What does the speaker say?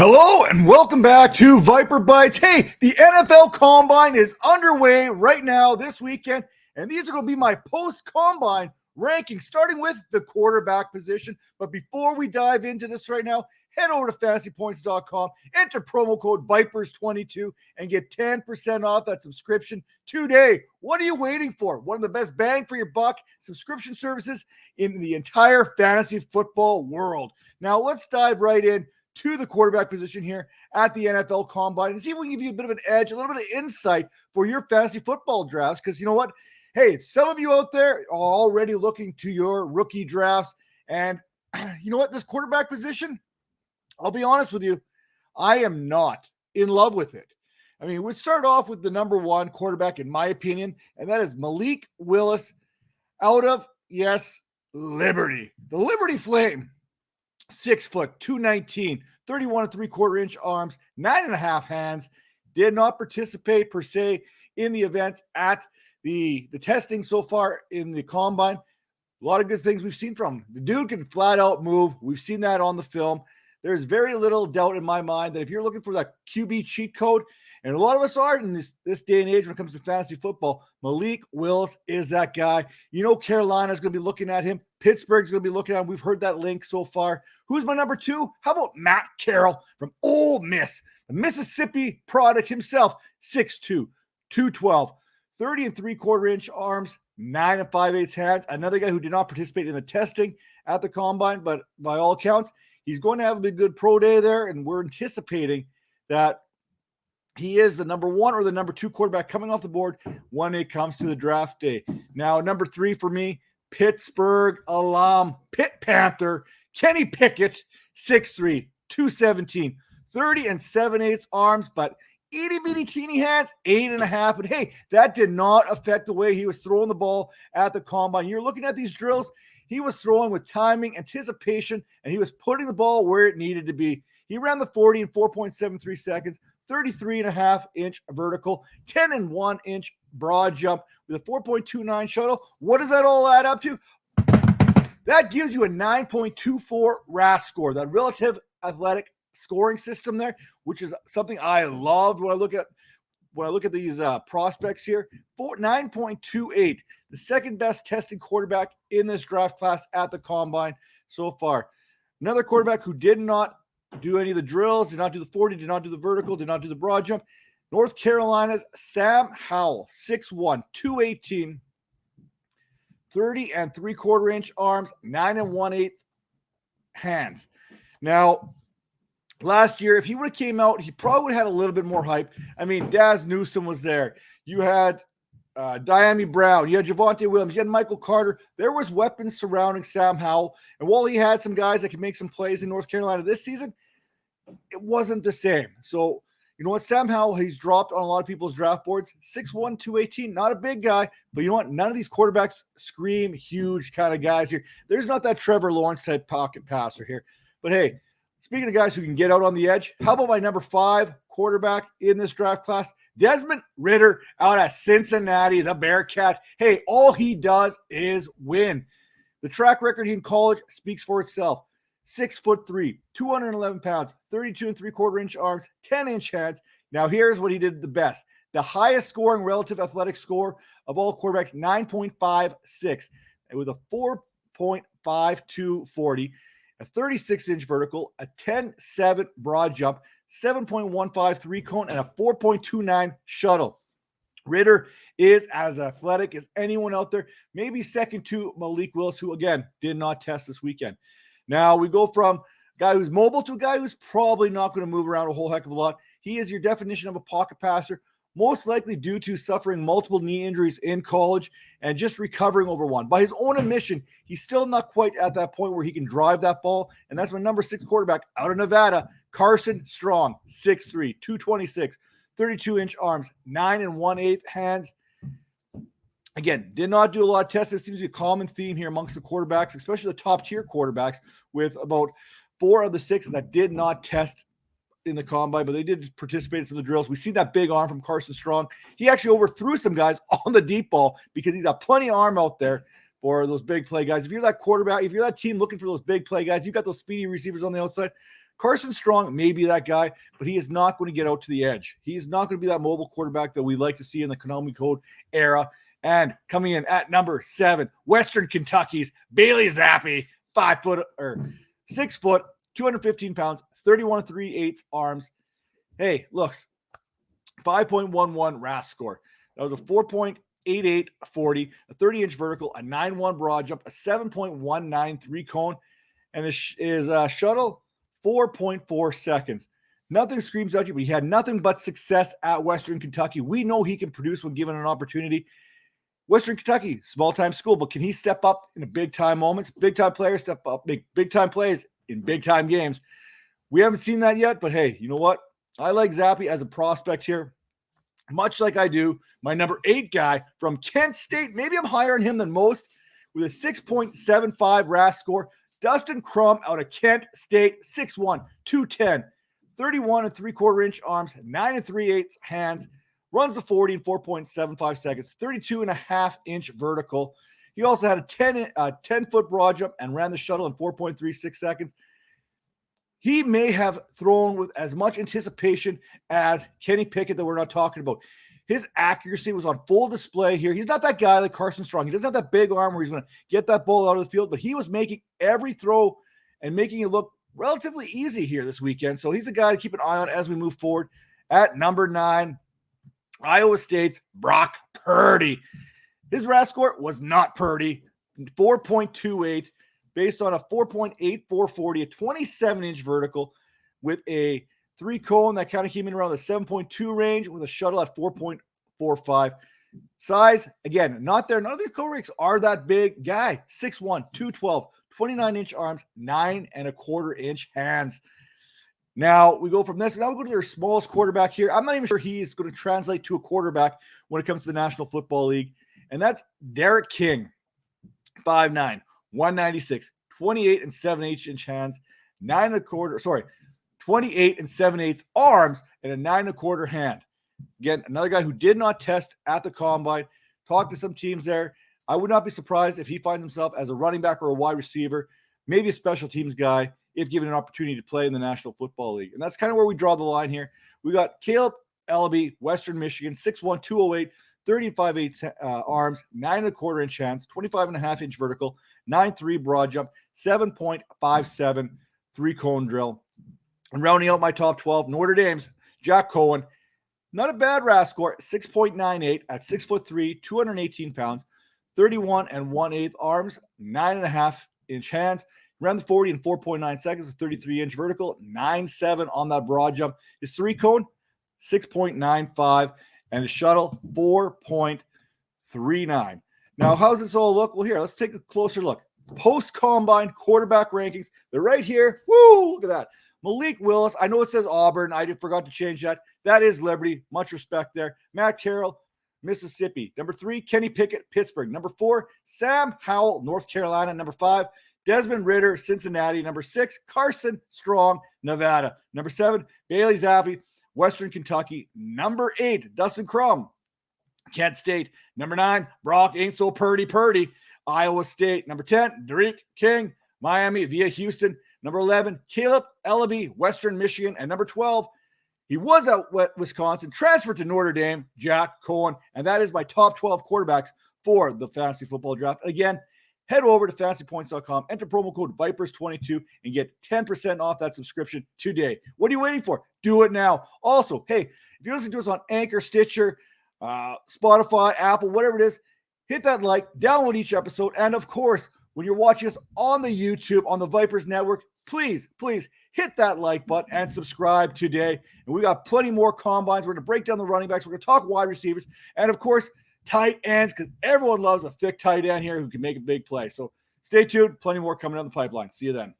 Hello and welcome back to Viper Bytes. Hey, the NFL Combine is underway right now this weekend, and these are going to be my post-Combine rankings, starting with the quarterback position. But before we dive into this right now, head over to fantasypoints.com, enter promo code VIPERS22, and get 10% off that subscription today. What are you waiting for? One of the best bang for your buck subscription services in the entire fantasy football world. Now, let's dive right in to the quarterback position here at the NFL Combine and see if we can give you a bit of an edge, a little bit of insight for your fantasy football drafts. Because you know what? Hey, some of you out there are already looking to your rookie drafts. And you know what? This quarterback position, I'll be honest with you, I am not in love with it. I mean, we start off with the number one quarterback, in my opinion, and that is Malik Willis out of, yes, Liberty. The Liberty Flame. 6 foot, 219, 31 3/4 inch arms, 9.5 hands. Did not participate per se in the events at the testing so far in the combine. A lot of good things we've seen from him. The dude can flat out move. We've seen that on the film. There's very little doubt in my mind that if you're looking for that QB cheat code, and a lot of us are in this day and age when it comes to fantasy football, Malik Willis is that guy. You know Carolina's going to be looking at him. Pittsburgh's going to be looking at him. We've heard that link so far. Who's my number two? How about Matt Carroll from Ole Miss, the Mississippi product himself, 6'2", 212, 30 3/4 inch arms, 9 5/8 hands. Another guy who did not participate in the testing at the combine, but by all accounts, he's going to have a big good pro day there, and we're anticipating that he is the number one or the number two quarterback coming off the board when it comes to the draft day. Now, number three for me, Pittsburgh alum, Pitt Panther, Kenny Pickett, 6'3", 217, 30 7/8 arms, but itty bitty teeny hands, 8.5. But hey, that did not affect the way he was throwing the ball at the combine. You're looking at these drills, he was throwing with timing, anticipation, and he was putting the ball where it needed to be. He ran the 40 in 4.73 seconds, 33.5 inch vertical, 10 1 inch broad jump with a 4.29 shuttle. What does that all add up to? That gives you a 9.24 RAS score, that relative athletic scoring system there, which is something I loved when I look at these prospects here. 9.28, the second best testing quarterback in this draft class at the combine so far. Another quarterback who did not do any of the drills, did not do the 40, did not do the vertical, did not do the broad jump. North Carolina's Sam Howell, 6'1", 218, 30 3/4 inch arms, 9 1/8 hands. Now, last year, if he would have came out, he probably would have had a little bit more hype. I mean, Daz Newsome was there. You had Diami Brown. You had Javonte Williams. You had Michael Carter. There was weapons surrounding Sam Howell. And while he had some guys that could make some plays in North Carolina this season, it wasn't the same. So, you know what? Sam Howell, he's dropped on a lot of people's draft boards. 6'1", 218, not a big guy. But you know what? None of these quarterbacks scream huge kind of guys here. There's not that Trevor Lawrence type pocket passer here. But hey, speaking of guys who can get out on the edge, how about my number 5 quarterback in this draft class? Desmond Ritter out of Cincinnati, the Bearcat. Hey, all he does is win. The track record in college speaks for itself. 6'3", 211 pounds, 32 3/4 inch arms, 10 inch hands. Now here's what he did the best. The highest scoring relative athletic score of all quarterbacks, 9.56, with a 4.52 40. A 36-inch vertical, a 10.7 broad jump, 7.15 cone, and a 4.29 shuttle. Ritter is as athletic as anyone out there, maybe second to Malik Willis, who, again, did not test this weekend. Now, we go from a guy who's mobile to a guy who's probably not going to move around a whole heck of a lot. He is your definition of a pocket passer, most likely due to suffering multiple knee injuries in college and just recovering over one. By his own admission, he's still not quite at that point where he can drive that ball, and that's my number 6 quarterback out of Nevada, Carson Strong, 6'3", 226, 32-inch arms, 9 1/8 hands. Again, did not do a lot of tests. It seems to be a common theme here amongst the quarterbacks, especially the top-tier quarterbacks, with about 4 of the 6 that did not test in the combine, but they did participate in some of the drills. We see that big arm from Carson Strong. He actually overthrew some guys on the deep ball because he's got plenty of arm out there for those big play guys. If you're that quarterback, if you're that team looking for those big play guys, you've got those speedy receivers on the outside, Carson Strong may be that guy, but he is not going to get out to the edge. He's not going to be that mobile quarterback that we like to see in the Konami Code era. And coming in at number 7, Western Kentucky's Bailey Zappi, 6 foot, 215 pounds, 31 3/8 arms. Hey, looks 5.11 RAS score. That was a 4.88 40, a 30-inch vertical, a 9.1 broad jump, a 7.193 cone, and his shuttle 4.4 seconds. Nothing screams at you, but he had nothing but success at Western Kentucky. We know he can produce when given an opportunity. Western Kentucky, small-time school, but can he step up in the big-time moments? Big-time players step up, make big-time plays in big-time games. We haven't seen that yet, but hey, you know what? I like Zappi as a prospect here, much like I do my number 8 guy from Kent State. Maybe I'm higher on him than most with a 6.75 RAS score. Dustin Crum out of Kent State, 6'1", 210, 31 3/4-inch arms, 9 3/8 hands. Runs the 40 in 4.75 seconds, 32.5-inch vertical. He also had a 10-foot broad jump and ran the shuttle in 4.36 seconds. He may have thrown with as much anticipation as Kenny Pickett that we're not talking about. His accuracy was on full display here. He's not that guy like Carson Strong. He doesn't have that big arm where he's going to get that ball out of the field, but he was making every throw and making it look relatively easy here this weekend. So he's a guy to keep an eye on as we move forward. At number 9, Iowa State's Brock Purdy. His RAS score was not Purdy, 4.28, based on a 4.84 40, a 27-inch vertical with a 3 cone that kind of came in around the 7.2 range with a shuttle at 4.45. Size, again, not there. None of these cone rakes are that big. Guy, 6'1", 212, 29-inch arms, 9.25-inch hands. Now we go from this. Now we go to their smallest quarterback here. I'm not even sure he's going to translate to a quarterback when it comes to the National Football League. And that's Derek King, 5'9", 196, 28 7/8-inch hands, 28 7/8 arms, and a 9.25 hand. Again, another guy who did not test at the combine. Talked to some teams there. I would not be surprised if he finds himself as a running back or a wide receiver, maybe a special teams guy, if given an opportunity to play in the National Football League. And that's kind of where we draw the line here. We got Caleb Albee, Western Michigan, 6'1", 208, 30 5/8 arms, 9.25-inch hands, 25.5-inch vertical, 9.3 broad jump, 7.57 3-cone drill. And rounding out my top 12, Notre Dame's Jack Cohen. Not a bad RAS score, 6.98 at 6'3", 218 pounds, 31 1/8 arms, 9.5-inch hands. Ran the 40 in 4.9 seconds, a 33-inch vertical, 9.7 on that broad jump. His 3-cone, 6.95, and his shuttle, 4.39. Now, how's this all look? Well, here, let's take a closer look. Post-combine quarterback rankings. They're right here. Woo! Look at that. Malik Willis. I know it says Auburn. I forgot to change that. That is Liberty. Much respect there. Matt Carroll, Mississippi. Number 3, Kenny Pickett, Pittsburgh. Number 4, Sam Howell, North Carolina. Number 5, Desmond Ritter, Cincinnati. Number 6, Carson Strong, Nevada. Number 7, Bailey Zappi, Western Kentucky. Number 8, Dustin Crum, Kent State. Number 9, Brock Ain't So Purdy, Iowa State. Number 10, Derek King, Miami via Houston. Number 11, Caleb Albee, Western Michigan. And number 12, he was at Wisconsin, transferred to Notre Dame, Jack Cohen. And that is my top 12 quarterbacks for the Fantasy Football Draft. Again, head over to fantasypoints.com, enter promo code VIPERS22, and get 10% off that subscription today. What are you waiting for? Do it now. Also, hey, if you're listening to us on Anchor, Stitcher, Spotify, Apple, whatever it is, hit that like, download each episode, and of course, when you're watching us on the YouTube, on the Vipers Network, please hit that like button and subscribe today. And we got plenty more combines. We're going to break down the running backs. We're going to talk wide receivers, and of course, tight ends, because everyone loves a thick tight end here who can make a big play. So stay tuned. Plenty more coming down the pipeline. See you then.